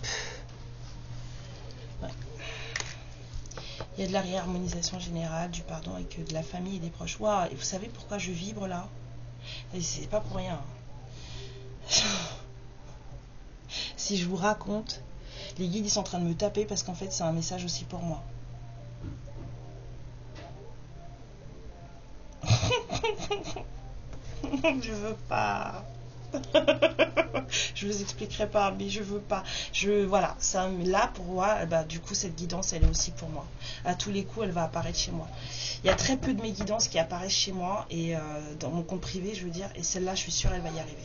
Ouais. Il y a de la réharmonisation générale, du pardon avec de la famille et des proches. Waouh. Et vous savez pourquoi je vibre là? C'est pas pour rien. Si je vous raconte, les guides ils sont en train de me taper parce qu'en fait c'est un message aussi pour moi. Je veux pas. Je vous expliquerai pas, mais je veux pas. Voilà, ça, là pour moi, bah, du coup cette guidance elle est aussi pour moi. À tous les coups elle va apparaître chez moi. Il y a très peu de mes guidances qui apparaissent chez moi et dans mon compte privé je veux dire, et celle-là je suis sûre elle va y arriver.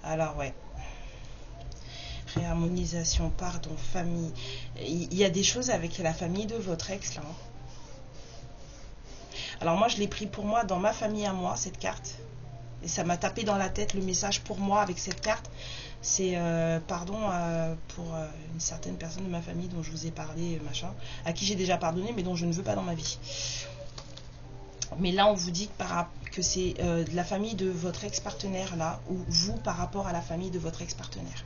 Alors ouais. Réharmonisation, pardon, famille. Il y a des choses avec la famille de votre ex là. Alors moi je l'ai pris pour moi dans ma famille à moi cette carte. Et ça m'a tapé dans la tête le message pour moi avec cette carte. C'est pardon pour une certaine personne de ma famille dont je vous ai parlé, machin, à qui j'ai déjà pardonné mais dont je ne veux pas dans ma vie. Mais là on vous dit que c'est de la famille de votre ex-partenaire là, ou vous par rapport à la famille de votre ex-partenaire.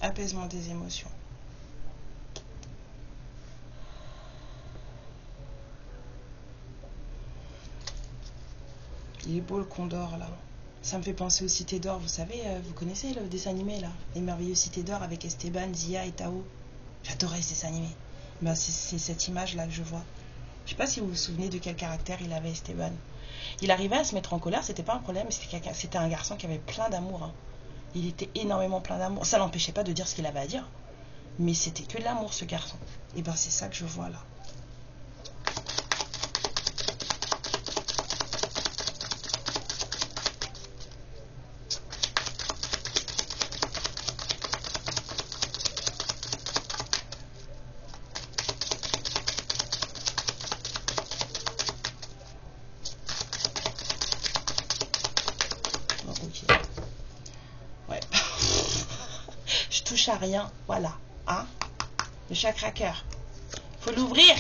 Apaisement des émotions. Il est beau le condor là. Ça me fait penser aux cités d'or, vous savez, vous connaissez le dessin animé là, les merveilleuses cités d'or avec Esteban, Zia et Tao. J'adorais ce dessin animé. Ben, c'est cette image là que je vois. Je sais pas si vous vous souvenez de quel caractère il avait Esteban. Il arrivait à se mettre en colère, c'était pas un problème, c'était un garçon qui avait plein d'amour. Hein. Il était énormément plein d'amour. Ça l'empêchait pas de dire ce qu'il avait à dire. Mais c'était que de l'amour, ce garçon. Et ben c'est ça que je vois là. Bon, ok. Ouais. Je touche à rien. Voilà. Hein? Le chakra cœur. Faut l'ouvrir.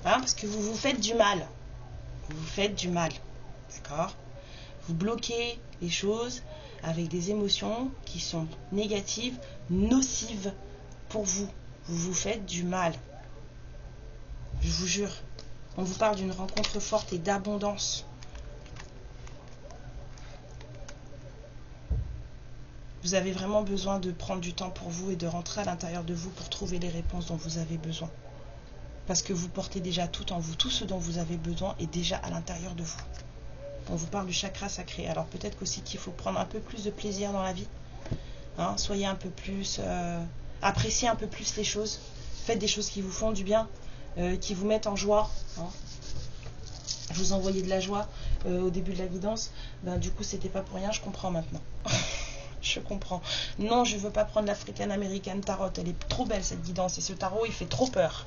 Hein? Parce que vous vous faites du mal. Vous vous faites du mal. D'accord? Vous bloquez les choses avec des émotions qui sont négatives, nocives pour vous. Vous vous faites du mal. Je vous jure. On vous parle d'une rencontre forte et d'abondance. Vous avez vraiment besoin de prendre du temps pour vous et de rentrer à l'intérieur de vous pour trouver les réponses dont vous avez besoin. Parce que vous portez déjà tout en vous. Tout ce dont vous avez besoin est déjà à l'intérieur de vous. On vous parle du chakra sacré. Alors peut-être qu'aussi qu'il faut prendre un peu plus de plaisir dans la vie. Hein, soyez un peu plus... appréciez un peu plus les choses. Faites des choses qui vous font du bien, qui vous mettent en joie. Hein. Je vous envoyais de la joie au début de la guidance. Ben, du coup, c'était pas pour rien, je comprends maintenant. Je comprends. Non, je veux pas prendre l'African American Tarot. Elle est trop belle, cette guidance. Et ce tarot, il fait trop peur.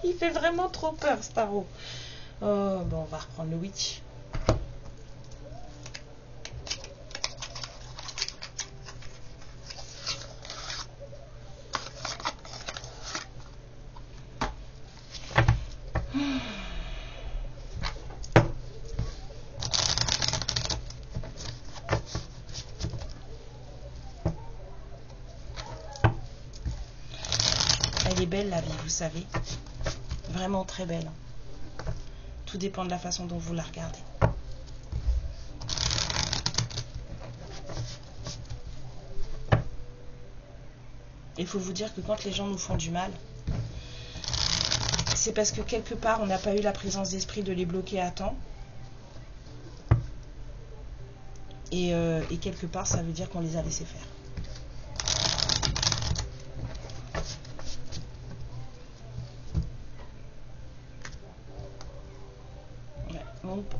Il fait vraiment trop peur, ce tarot. Oh, bon, on va reprendre le Witch. Elle est belle, la vie, vous savez. Vraiment très belle. Tout dépend de la façon dont vous la regardez. Il faut vous dire que quand les gens nous font du mal, c'est parce que quelque part, on n'a pas eu la présence d'esprit de les bloquer à temps. Et quelque part, ça veut dire qu'on les a laissés faire.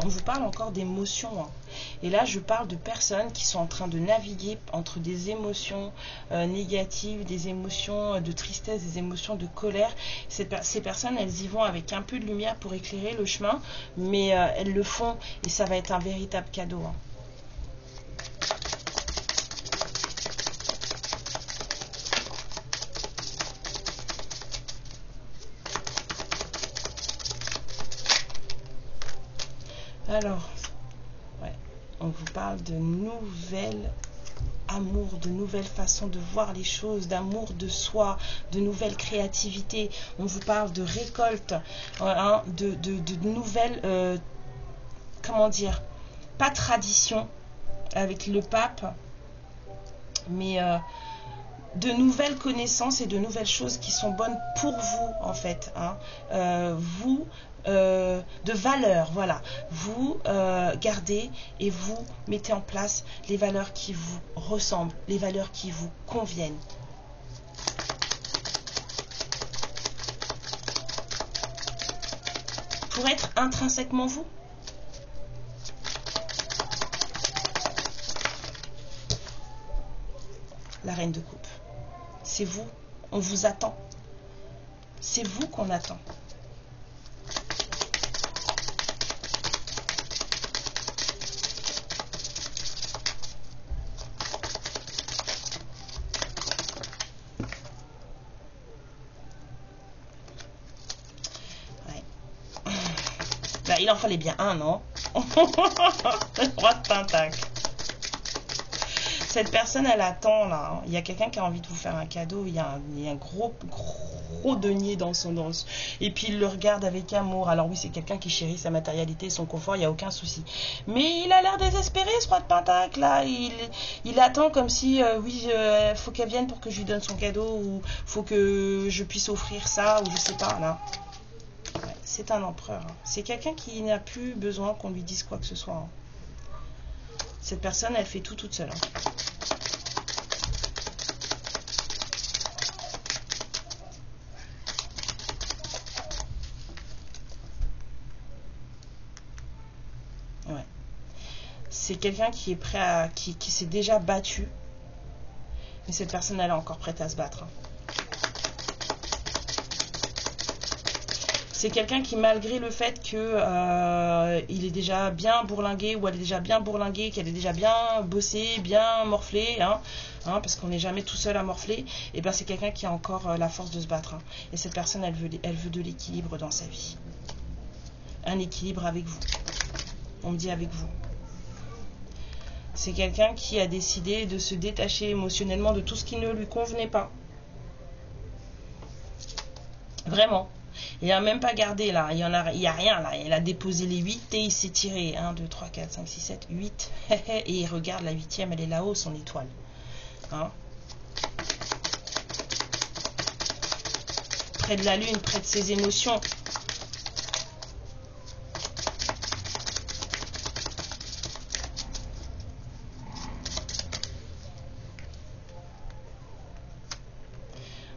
On vous parle encore d'émotions. Hein. Et là, je parle de personnes qui sont en train de naviguer entre des émotions négatives, des émotions de tristesse, des émotions de colère. Ces personnes, elles y vont avec un peu de lumière pour éclairer le chemin, mais elles le font et ça va être un véritable cadeau. Hein. Alors, ouais, on vous parle de nouvelles amours, de nouvelles façons de voir les choses, d'amour de soi, de nouvelles créativités. On vous parle de récolte, hein, de nouvelles, comment dire, pas tradition avec le pape, mais de nouvelles connaissances et de nouvelles choses qui sont bonnes pour vous, en fait. Hein. De valeurs, voilà. Vous gardez et vous mettez en place les valeurs qui vous ressemblent, les valeurs qui vous conviennent. Pour être intrinsèquement vous. La reine de coupe. C'est vous, on vous attend. C'est vous qu'on attend. Bah, il en fallait bien un, non? Le roi de Pentacle. Cette personne, elle attend là. Il y a quelqu'un qui a envie de vous faire un cadeau. Il y a un gros denier dans son os. Et puis il le regarde avec amour. Alors oui, c'est quelqu'un qui chérit sa matérialité, son confort. Il n'y a aucun souci. Mais il a l'air désespéré, ce roi de Pentacle là. Il attend comme si oui, faut qu'elle vienne pour que je lui donne son cadeau ou faut que je puisse offrir ça ou je sais pas là. Ouais, c'est un empereur. Hein. C'est quelqu'un qui n'a plus besoin qu'on lui dise quoi que ce soit. Hein. Cette personne, elle fait tout toute seule. Hein. Ouais. C'est quelqu'un qui est prêt à... qui s'est déjà battu. Mais cette personne, elle est encore prête à se battre. Hein. C'est quelqu'un qui, malgré le fait que il est déjà bien bourlingué ou elle est déjà bien bourlinguée, qu'elle est déjà bien bossée, bien morflée, hein, parce qu'on n'est jamais tout seul à morfler, et ben c'est quelqu'un qui a encore la force de se battre. Hein. Et cette personne, elle veut de l'équilibre dans sa vie. Un équilibre avec vous. On me dit avec vous. C'est quelqu'un qui a décidé de se détacher émotionnellement de tout ce qui ne lui convenait pas. Vraiment. Il n'a même pas gardé là, il y a rien là, il a déposé les 8 et il s'est tiré 1, 2, 3, 4, 5, 6, 7, 8 et il regarde la 8e, elle est là-haut, son étoile. Hein? Près de la lune, près de ses émotions.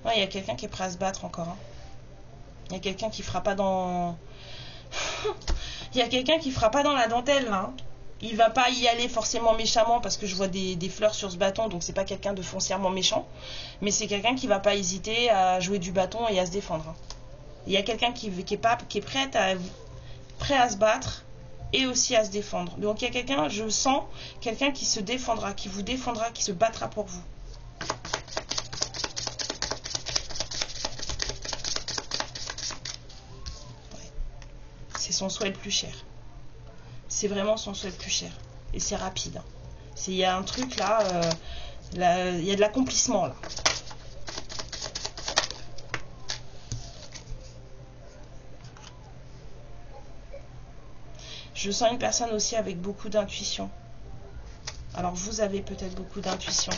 Ouais, il y a quelqu'un qui est prêt à se battre encore. Hein. Il y a quelqu'un qui fera pas dans... Il y a quelqu'un qui fera pas dans la dentelle, là. Hein. Il va pas y aller forcément méchamment parce que je vois des fleurs sur ce bâton, donc c'est pas quelqu'un de foncièrement méchant, mais c'est quelqu'un qui va pas hésiter à jouer du bâton et à se défendre. Il y a quelqu'un qui est prêt à se battre et aussi à se défendre. Donc il y a quelqu'un, je sens quelqu'un qui se défendra, qui vous défendra, qui se battra pour vous. Ouais. C'est son souhait le plus cher. C'est vraiment son souhait le plus cher. Et c'est rapide. Il y a un truc là, il y a de l'accomplissement là. Je sens une personne aussi avec beaucoup d'intuition. Alors vous avez peut-être beaucoup d'intuition.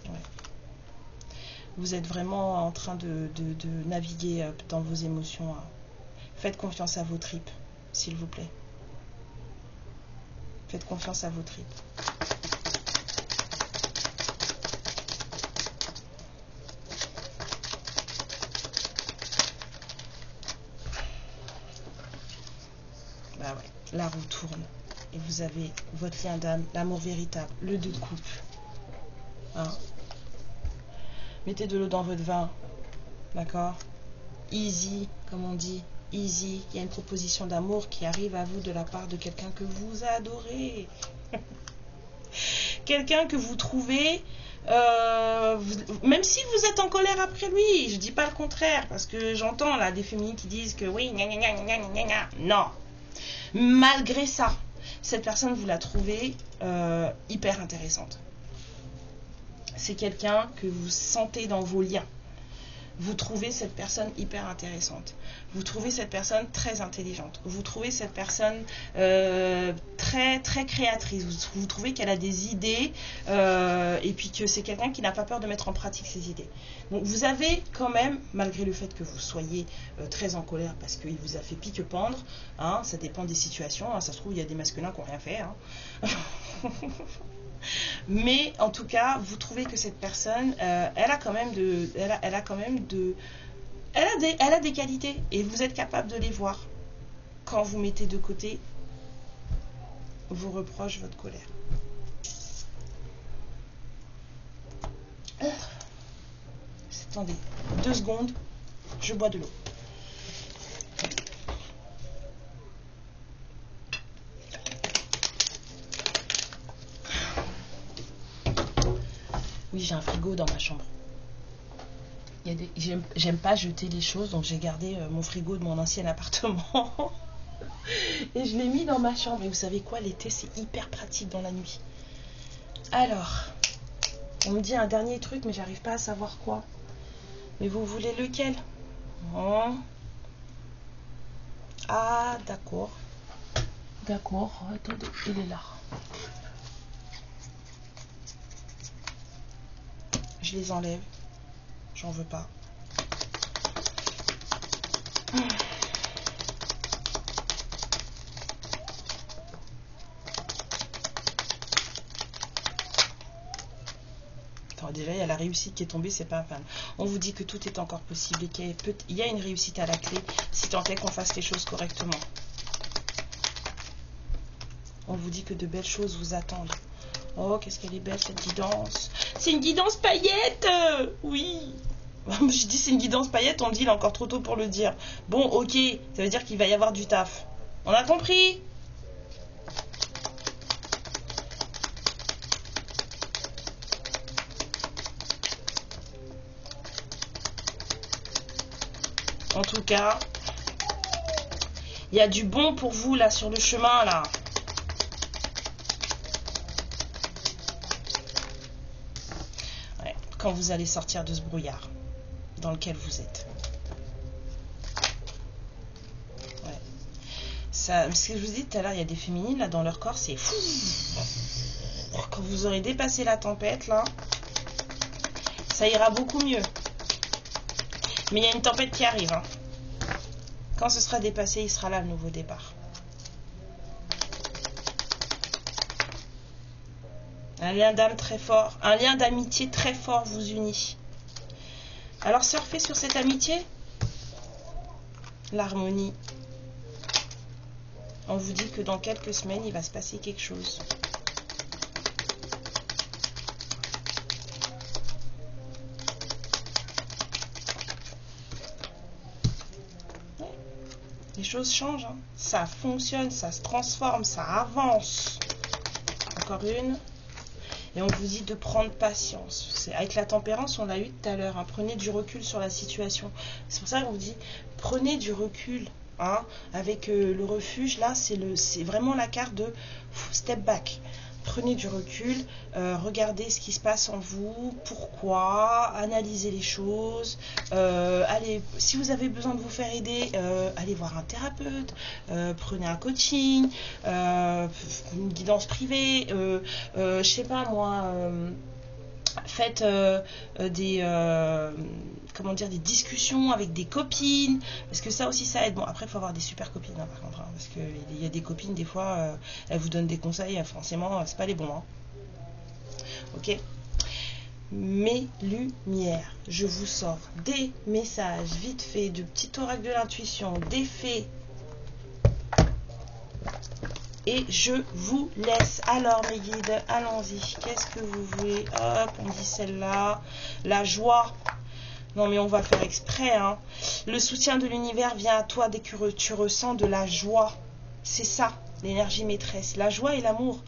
Ouais. Vous êtes vraiment en train de naviguer dans vos émotions. Faites confiance à vos tripes, s'il vous plaît. Faites confiance à vos tripes. Bah ouais, la roue tourne. Et vous avez votre lien d'âme, l'amour véritable, le 2 de coupe. Hein? Mettez de l'eau dans votre vin. D'accord? Easy, comme on dit. Easy. Il y a une proposition d'amour qui arrive à vous de la part de quelqu'un que vous adorez. Quelqu'un que vous trouvez... même si vous êtes en colère après lui, je dis pas le contraire, parce que j'entends là des féminines qui disent que oui, gna, gna, gna, gna, gna, gna. Non. Malgré ça, cette personne, vous la trouvez hyper intéressante. C'est quelqu'un que vous sentez dans vos liens. Vous trouvez cette personne hyper intéressante. Vous trouvez cette personne très intelligente. Vous trouvez cette personne très, très créatrice. Vous trouvez qu'elle a des idées et puis que c'est quelqu'un qui n'a pas peur de mettre en pratique ses idées. Donc vous avez quand même, malgré le fait que vous soyez très en colère parce qu'il vous a fait pique-pendre, hein, ça dépend des situations, hein, ça se trouve il y a des masculins qui n'ont rien fait. Hein. Mais en tout cas, vous trouvez que cette personne, elle a quand même des qualités et vous êtes capable de les voir quand vous mettez de côté vos reproches, votre colère. Attendez, 2 secondes, je bois de l'eau. Oui, j'ai un frigo dans ma chambre. J'aime pas jeter les choses, donc j'ai gardé mon frigo de mon ancien appartement. Et je l'ai mis dans ma chambre. Et vous savez quoi, l'été, c'est hyper pratique dans la nuit. Alors, on me dit un dernier truc, mais j'arrive pas à savoir quoi. Mais vous voulez lequel? Oh. Ah, d'accord. D'accord, attendez, il est là. Je les enlève. J'en veux pas. Attends, déjà, il y a la réussite qui est tombée, c'est pas mal. On vous dit que tout est encore possible et qu'il y a une réussite à la clé si tant est qu'on fasse les choses correctement. On vous dit que de belles choses vous attendent. Oh, qu'est-ce qu'elle est belle cette guidance. C'est une guidance paillette. Oui. Je dis c'est une guidance paillette, on me dit il est encore trop tôt pour le dire. Bon, ok, ça veut dire qu'il va y avoir du taf. On a compris? En tout cas, il y a du bon pour vous là sur le chemin là. Ouais, quand vous allez sortir de ce brouillard dans lequel vous êtes. Ouais. Ça, ce que je vous dis tout à l'heure, il y a des féminines là dans leur corps, c'est fou. Quand vous aurez dépassé la tempête là, ça ira beaucoup mieux. Mais il y a une tempête qui arrive. Hein. Quand ce sera dépassé, il sera là le nouveau départ. Un lien d'âme très fort, un lien d'amitié très fort vous unit. Alors surfez sur cette amitié. L'harmonie. On vous dit que dans quelques semaines, il va se passer quelque chose. Ouais. Les choses changent, hein. Ça fonctionne, ça se transforme, ça avance. Encore une. Et on vous dit de prendre patience. Avec la tempérance, on l'a eu tout à l'heure. Hein. Prenez du recul sur la situation. C'est pour ça qu'on vous dit, prenez du recul. Hein. Avec le refuge, là, c'est vraiment la carte de step back. Prenez du recul, regardez ce qui se passe en vous, pourquoi, analysez les choses, allez, si vous avez besoin de vous faire aider, allez voir un thérapeute, prenez un coaching, une guidance privée, je sais pas moi, faites comment dire, des discussions avec des copines, parce que ça aussi ça aide. Bon, après il faut avoir des super copines, hein, par contre, hein, parce qu'il y a des copines des fois elles vous donnent des conseils, forcément c'est pas les bons, hein. Ok, mes lumières, je vous sors des messages vite fait, de petit oracle de l'intuition, des faits, et je vous laisse. Alors mes guides, allons-y, qu'est-ce que vous voulez? Hop, on dit celle-là, la joie. Non mais on va faire exprès, hein. Le soutien de l'univers vient à toi dès que tu ressens de la joie. C'est ça, l'énergie maîtresse, la joie et l'amour.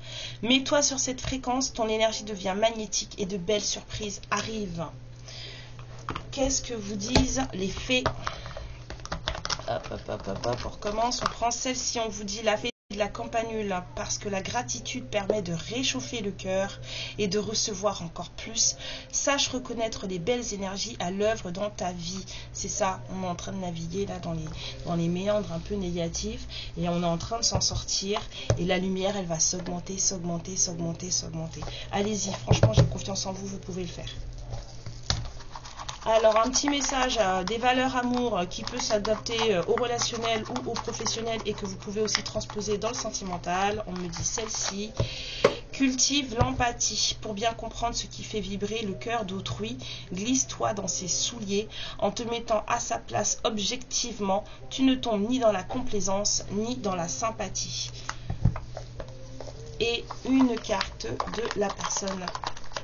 Mets-toi sur cette fréquence, ton énergie devient magnétique et de belles surprises arrivent. Qu'est-ce que vous disent les fées? Hop, hop, hop, hop, hop, on recommence. On prend celle-ci, on vous dit la fée de la campanule, parce que la gratitude permet de réchauffer le cœur et de recevoir encore plus. Sache reconnaître les belles énergies à l'œuvre dans ta vie. C'est ça, on est en train de naviguer là dans les méandres un peu négatifs et on est en train de s'en sortir, et la lumière elle va s'augmenter, s'augmenter, s'augmenter, s'augmenter. Allez-y, franchement j'ai confiance en vous, vous pouvez le faire. Alors, un petit message à des valeurs amour qui peut s'adapter au relationnel ou au professionnel et que vous pouvez aussi transposer dans le sentimental. On me dit celle-ci. Cultive l'empathie pour bien comprendre ce qui fait vibrer le cœur d'autrui. Glisse-toi dans ses souliers en te mettant à sa place objectivement. Tu ne tombes ni dans la complaisance ni dans la sympathie. Et une carte de la personne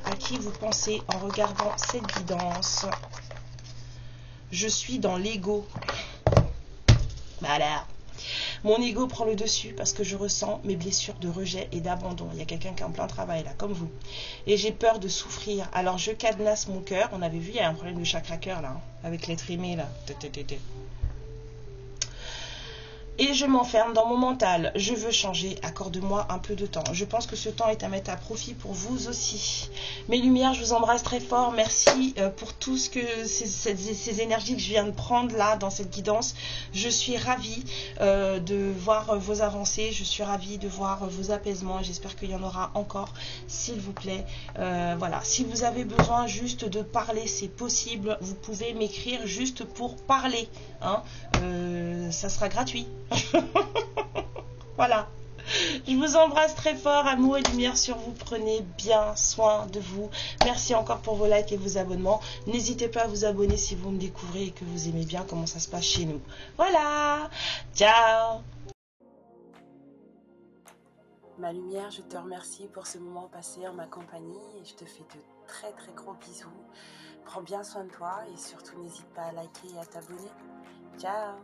à qui vous pensez en regardant cette guidance. Je suis dans l'ego. Voilà. Mon ego prend le dessus parce que je ressens mes blessures de rejet et d'abandon. Il y a quelqu'un qui est en plein travail là, comme vous. Et j'ai peur de souffrir. Alors je cadenasse mon cœur. On avait vu, il y a un problème de chakra cœur là, hein, avec l'être aimé là. Et je m'enferme dans mon mental. Je veux changer, accorde-moi un peu de temps. Je pense que ce temps est à mettre à profit pour vous aussi. Mes lumières, je vous embrasse très fort. Merci pour tout ce que ces énergies que je viens de prendre là dans cette guidance. Je suis ravie de voir vos avancées. Je suis ravie de voir vos apaisements. J'espère qu'il y en aura encore, s'il vous plaît. Voilà. Si vous avez besoin juste de parler, c'est possible. Vous pouvez m'écrire juste pour parler. Hein. Ça sera gratuit. Voilà. Je vous embrasse très fort. Amour et lumière sur vous. Prenez bien soin de vous. Merci encore pour vos likes et vos abonnements. N'hésitez pas à vous abonner si vous me découvrez et que vous aimez bien comment ça se passe chez nous. Voilà. Ciao. Ma lumière, je te remercie pour ce moment passé en ma compagnie et je te fais de très très gros bisous. Prends bien soin de toi et surtout n'hésite pas à liker et à t'abonner. Ciao.